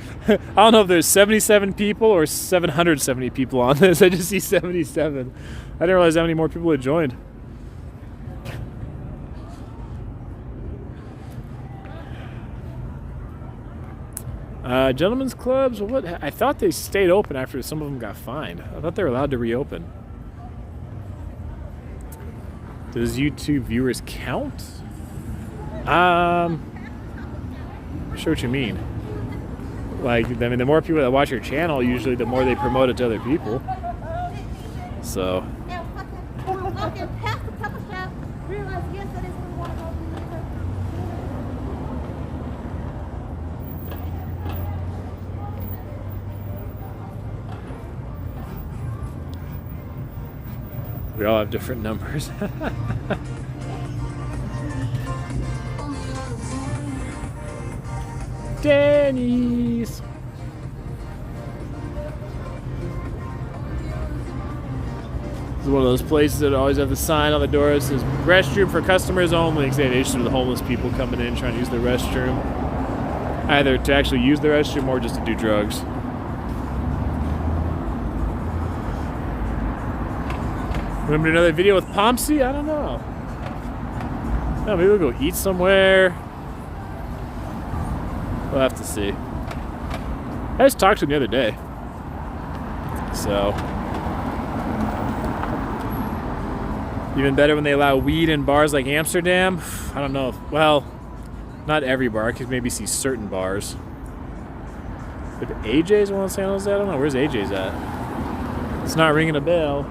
don't know if there's 77 people or 770 people on this. I just see 77. I didn't realize how many more people had joined. Gentlemen's clubs, what? I thought they stayed open after some of them got fined. I thought they were allowed to reopen. Does YouTube viewers count? Sure what you mean. Like, I mean, the more people that watch your channel, usually the more they promote it to other people. So. We all have different numbers. Denny's. This is one of those places that always have the sign on the door that says restroom for customers only. Because they just the homeless people coming in trying to use the restroom. Either to actually use the restroom or just to do drugs. Remember another video with Pomsey? I don't know. Oh, maybe we'll go eat somewhere. We'll have to see. I just talked to him the other day. So. Even better when they allow weed in bars like Amsterdam. I don't know. Well, not every bar. I could maybe see certain bars. If AJ's one in San Jose, I don't know. Where's AJ's at? It's not ringing a bell.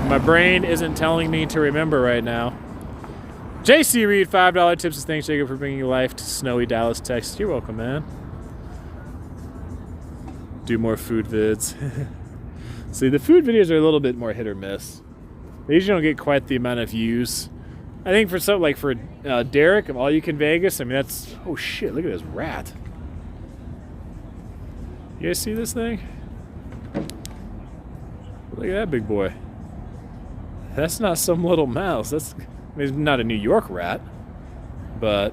My brain isn't telling me to remember right now. JC Reed, $5 tips. Thanks, Jacob, for bringing life to snowy Dallas, Texas. You're welcome, man. Do more food vids. See, the food videos are a little bit more hit or miss. They usually don't get quite the amount of views. I think for something like for Derek of All You Can Vegas, I mean, that's... Oh, shit, look at this rat. You guys see this thing? Look at that big boy. That's not some little mouse. That's... I mean, it's not a New York rat, but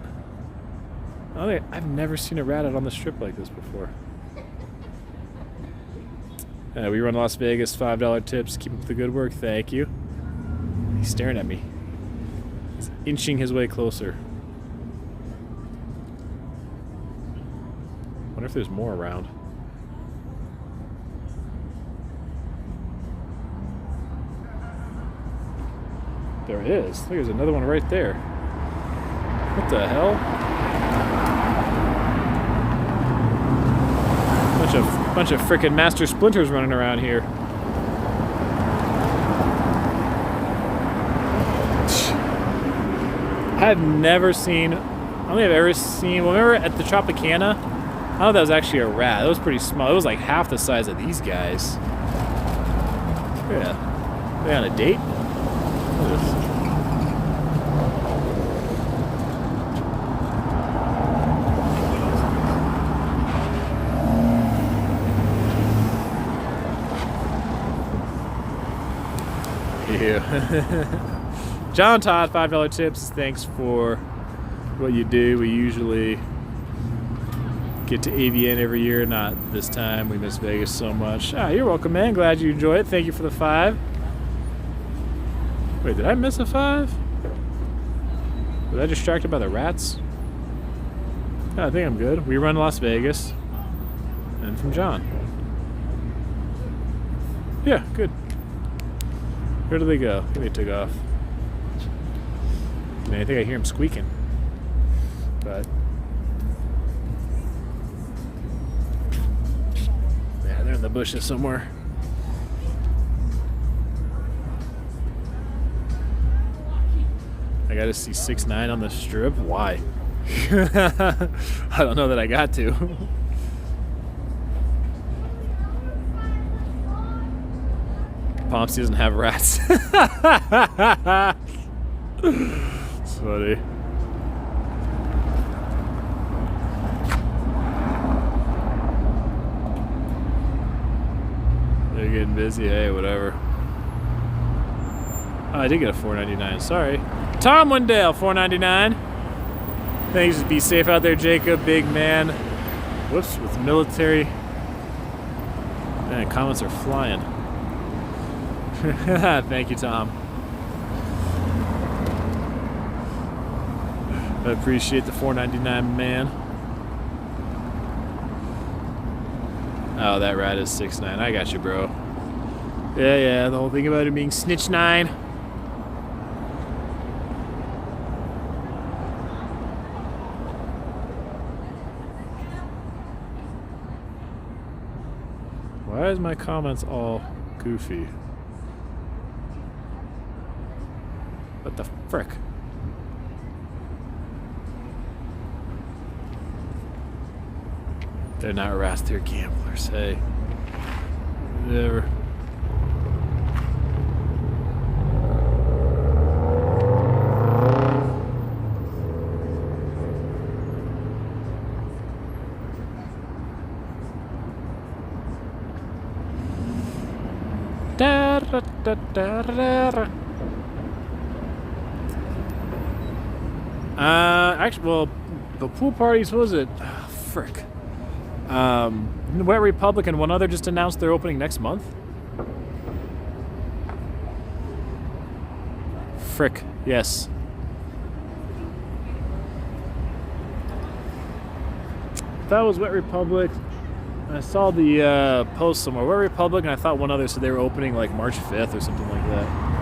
I've never seen a rat out on the strip like this before. We run Las Vegas, $5 tips. Keep up the good work. Thank you. He's staring at me. He's inching his way closer. Wonder if there's more around. There is. Look, there's another one right there. What the hell? Bunch of frickin' master splinters running around here. I've never seen. I don't think I've ever seen. Well, remember at the Tropicana Oh, that was actually a rat. That was pretty small. It was like half the size of these guys. Yeah. Are they on a date? Look at this. John Todd, $5 tips. Thanks for what you do. We usually get to AVN every year. Not this time. We miss Vegas so much. Ah, you're welcome, man. Glad you enjoy it. Thank you for the 5. Wait, did I miss a 5? Was I distracted by the rats? Oh, I think I'm good. We run Las Vegas. And from John. Yeah, good. Where do they go? I think they took off. I mean, I think I hear him squeaking. But yeah, they're in the bushes somewhere. I gotta see 6'9" on the strip. Why? I don't know that I got to. Pomps doesn't have rats. It's funny. They're getting busy. Hey, whatever. Oh, I did get a $4.99. Sorry. Tom Wendell, $4.99. Thanks. Be safe out there, Jacob. Big man. Whoops, with military. Man, comments are flying. Thank you, Tom. I appreciate the $4.99, man. Oh, that rat is 6'9". I got you, bro. Yeah, the whole thing about it being snitch 9. Why is my comments all goofy? What the frick? They're not rats, they're gamblers. Hey. Whatever. Da, da, da, da, da, da. Actually, well, the pool parties, what was it? Oh, frick. Wet Republic and one other just announced they're opening next month. Frick, yes. That was Wet Republic. I saw the post somewhere. Wet Republic, and I thought one other said they were opening like March 5th or something like that.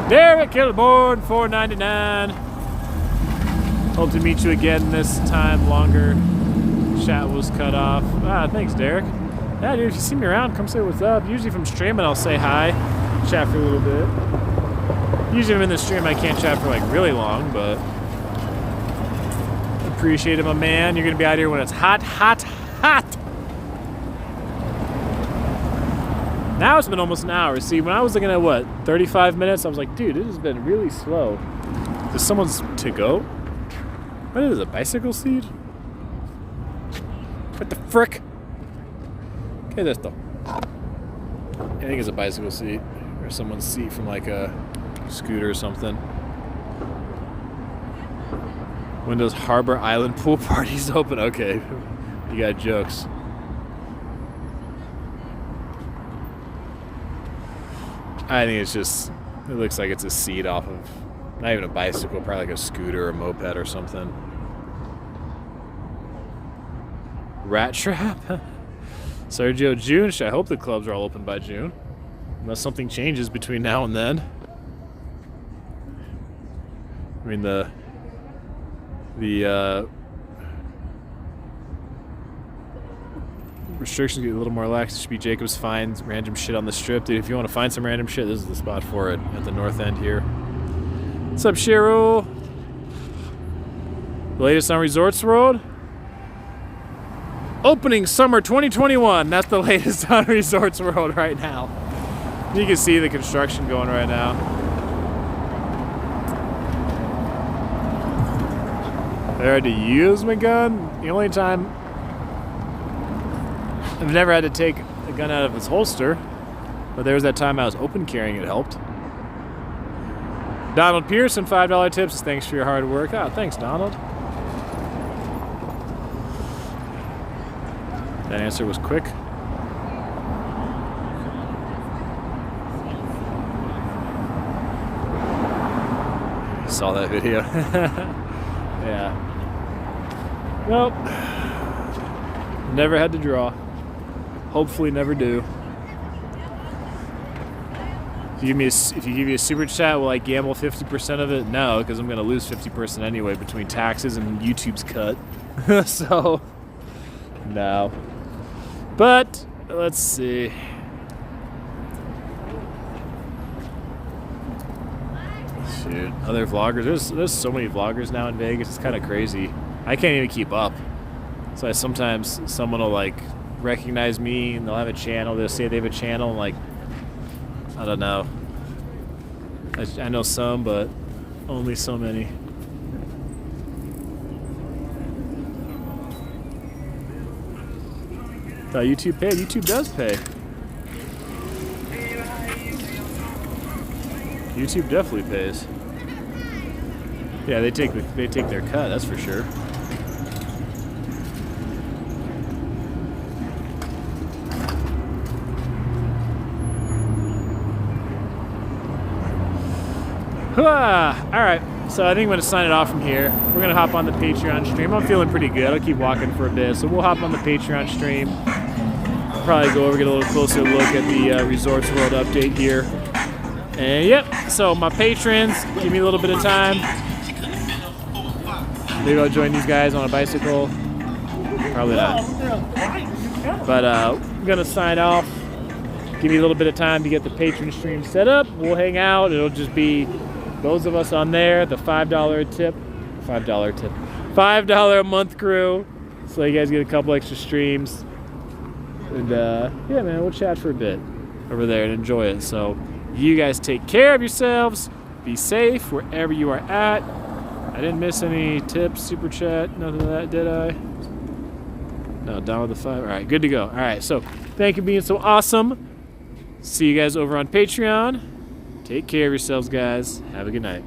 Derek Kilborn, $4.99. Hope to meet you again this time longer. Chat was cut off. Ah, thanks, Derek. Yeah, dude, if you see me around, come say what's up. Usually if I'm streaming, I'll say hi, chat for a little bit. Usually if I'm in the stream, I can't chat for like really long, but appreciate it, my man. You're gonna be out here when it's hot, hot, hot. Now it's been almost an hour. See, when I was looking at what, 35 minutes, I was like, dude, it has been really slow. Is someone's to go? What is it, a bicycle seat? What the frick? Okay, that's the. I think it's a bicycle seat or someone's seat from like a scooter or something. When does Harbor Island pool parties open? Okay, you got jokes. I think it's just, it looks like it's a seat off of, not even a bicycle, probably like a scooter or a moped or something. Rat trap? Sergio, June? I hope the clubs are all open by June. Unless something changes between now and then. I mean, the restrictions get a little more lax. It should be Jacob's finds random shit on the strip. Dude, if you want to find some random shit, this is the spot for it at the north end here. What's up, Shiro? The latest on Resorts World? Opening summer 2021. That's the latest on Resorts World right now. You can see the construction going right now. I had to use my gun. The only time I've never had to take a gun out of its holster, but there was that time I was open carrying, it helped. Donald Pearson, $5 tips. Thanks for your hard work. Oh, thanks, Donald. That answer was quick. Saw that video. Yeah. Nope. Never had to draw. Hopefully never do. If you give me a super chat, will I gamble 50% of it? No, because I'm gonna lose 50% anyway between taxes and YouTube's cut. So no. But let's see. Shoot, other vloggers. There's so many vloggers now in Vegas. It's kind of crazy. I can't even keep up. So sometimes someone will like recognize me and they'll have a channel. They'll say they have a channel. And like, I don't know. I know some, but only so many. Thought YouTube paid. YouTube does pay. YouTube definitely pays. Yeah, they take their cut. That's for sure. Alright, so I think I'm going to sign it off from here. We're going to hop on the Patreon stream. I'm feeling pretty good. I'll keep walking for a bit. So we'll hop on the Patreon stream. Probably go over, get a little closer look at the Resorts World update here. And yep, so my patrons, give me a little bit of time. Maybe I'll join these guys on a bicycle. Probably not. But I'm going to sign off. Give me a little bit of time to get the patron stream set up. We'll hang out. It'll just be those of us on there, the $5 tip. $5 a month crew. So you guys get a couple extra streams. And yeah, man, we'll chat for a bit over there and enjoy it. So you guys take care of yourselves. Be safe wherever you are at. I didn't miss any tips, super chat, nothing of that, did I? No, down with the 5. All right, good to go. All right, so thank you for being so awesome. See you guys over on Patreon. Take care of yourselves, guys. Have a good night.